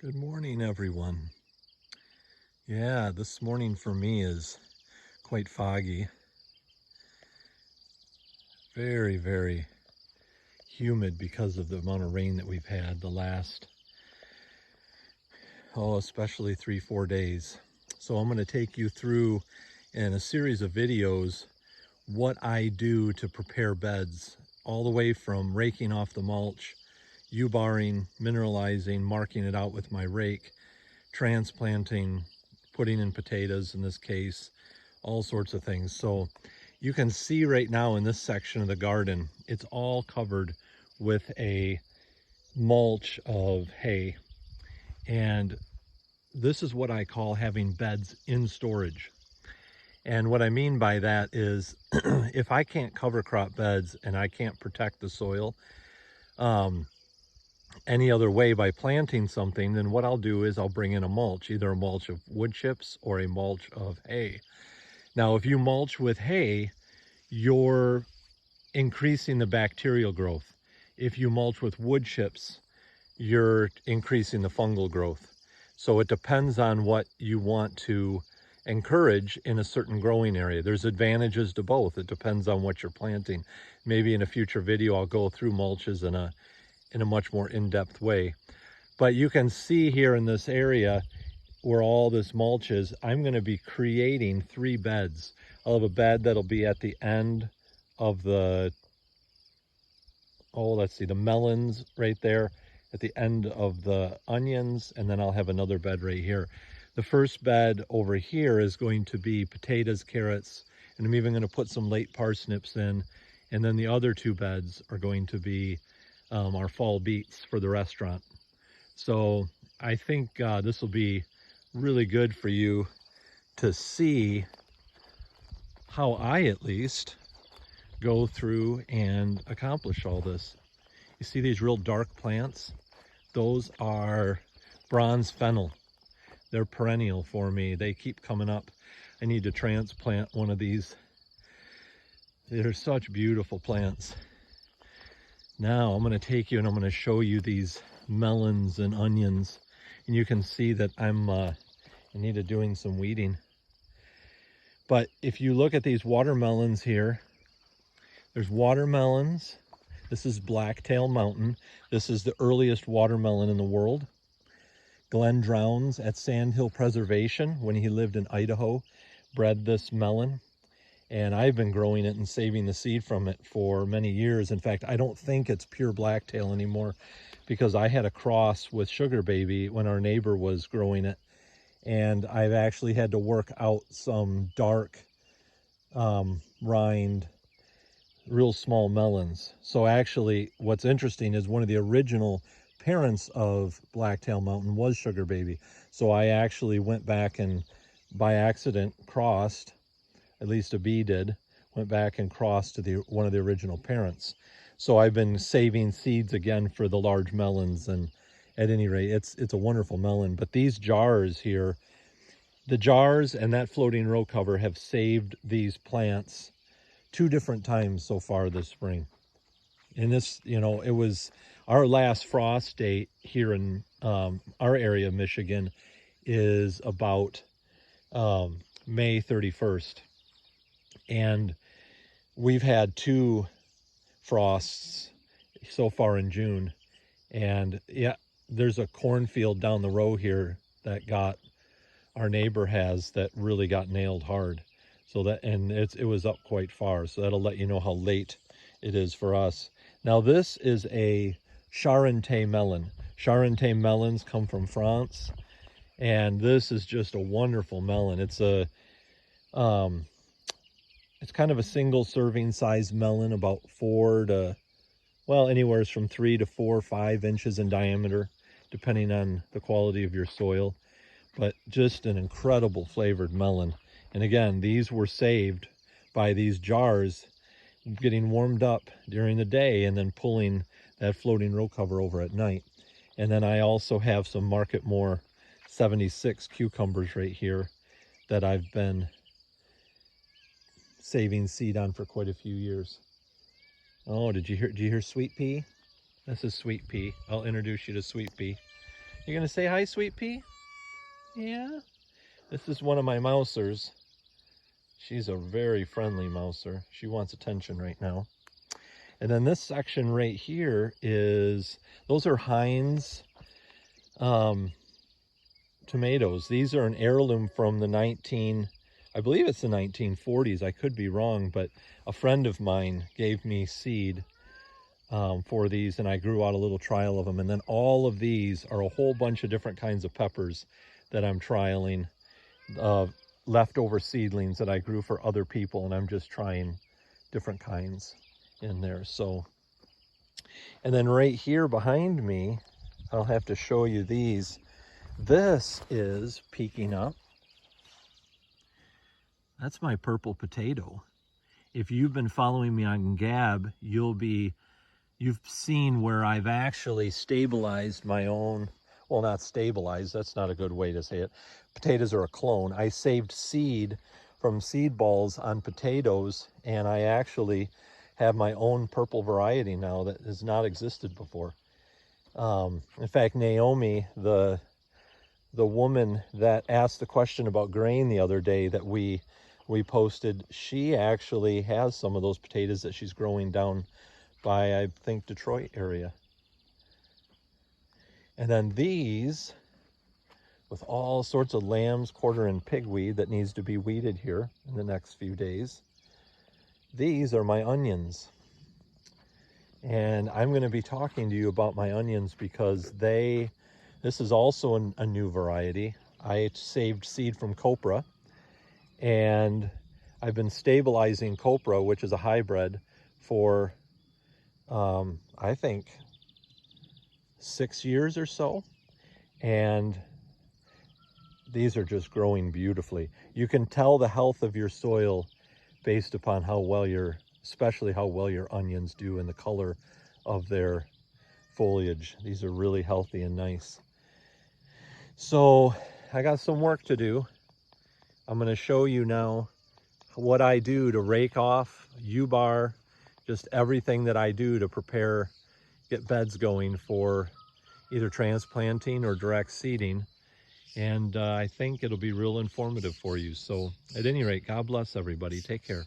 Good morning, everyone. Yeah, this morning for me is quite foggy. Very, very humid because of the amount of rain that we've had the last, especially 3-4 days. So I'm going to take you through in a series of videos what I do to prepare beds, all the way from raking off the mulch, U-barring, mineralizing, marking it out with my rake, transplanting, putting in potatoes in this case, all sorts of things. So you can see right now in this section of the garden, it's all covered with a mulch of hay. And this is what I call having beds in storage. And what I mean by that is if I can't cover crop beds and I can't protect the soil any other way by planting something, then what I'll do is I'll bring in a mulch, either a mulch of wood chips or a mulch of hay. Now, if you mulch with hay, you're increasing the bacterial growth. If you mulch with wood chips, you're increasing the fungal growth. So it depends on what you want to encourage in a certain growing area. There's advantages to both. It depends on what you're planting. Maybe in a future video, I'll go through mulches in a much more in-depth way. But you can see here in this area where all this mulch is, I'm going to be creating 3 beds. I'll have a bed that'll be at the end of the, the melons right there, at the end of the onions, and then I'll have another bed right here. The first bed over here is going to be potatoes, carrots, and I'm even going to put some late parsnips in. And then the other 2 beds are going to be our fall beets for the restaurant. So I think this will be really good for you to see how I, at least, go through and accomplish all this. You see these real dark plants? Those are bronze fennel. They're perennial for me. They keep coming up. I need to transplant one of these. They're such beautiful plants. Now I'm going to take you and I'm going to show you these melons and onions. And you can see that I'm in need of doing some weeding. But if you look at these watermelons here, there's watermelons. This is Blacktail Mountain. This is the earliest watermelon in the world. Glenn Drowns at Sandhill Preservation, when he lived in Idaho, bred this melon. And I've been growing it and saving the seed from it for many years. In fact, I don't think it's pure blacktail anymore because I had a cross with Sugar Baby when our neighbor was growing it. And I've actually had to work out some dark rind, real small melons. So actually what's interesting is one of the original parents of Blacktail Mountain was Sugar Baby. So I actually went back and by accident crossed, at least a bee did, went back and crossed to one of the original parents. So I've been saving seeds again for the large melons, and at any rate, it's a wonderful melon. But these jars here, the jars and that floating row cover have saved these plants 2 different times so far this spring. And this, it was our last frost date here in our area of Michigan is about May 31st. And we've had 2 frosts so far in June. And yeah, there's a cornfield down the row here that our neighbor has that really got nailed hard. So that, and it was up quite far. So that'll let you know how late it is for us. Now this is a Charente melon. Charente melons come from France. And this is just a wonderful melon. It's it's kind of a single serving size melon, about anywhere from 3 to 4 or 5 inches in diameter, depending on the quality of your soil. But just an incredible flavored melon. And again, these were saved by these jars getting warmed up during the day and then pulling that floating row cover over at night. And then I also have some Market More 76 cucumbers right here that I've been saving seed on for quite a few years. Oh, did you hear Sweet Pea? This is Sweet Pea. I'll introduce you to Sweet Pea. You gonna say hi, Sweet Pea? Yeah. This is one of my mousers. She's a very friendly mouser. She wants attention right now. And then this section right here is, those are Heinz tomatoes. These are an heirloom from the I believe it's the 1940s. I could be wrong, but a friend of mine gave me seed for these, and I grew out a little trial of them. And then all of these are a whole bunch of different kinds of peppers that I'm trialing, leftover seedlings that I grew for other people, and I'm just trying different kinds in there. So, and then right here behind me, I'll have to show you these. This is peeking up. That's my purple potato. If you've been following me on Gab, you've seen where I've actually stabilized my own, well, not stabilized, that's not a good way to say it. Potatoes are a clone. I saved seed from seed balls on potatoes, and I actually have my own purple variety now that has not existed before. In fact, Naomi, the woman that asked the question about grain the other day that we posted, she actually has some of those potatoes that she's growing down by, I think, Detroit area. And then these, with all sorts of lambs, quarter, and pigweed that needs to be weeded here in the next few days. These are my onions. And I'm going to be talking to you about my onions because this is also a new variety. I saved seed from copra, and I've been stabilizing copra, which is a hybrid, for I think 6 years or so. And these are just growing beautifully. You can tell the health of your soil based upon especially how well your onions do and the color of their foliage. These are really healthy and nice. So I got some work to do. I'm going to show you now what I do to rake off U-bar, just everything that I do to get beds going for either transplanting or direct seeding. And I think it'll be real informative for you. So at any rate, God bless everybody. Take care.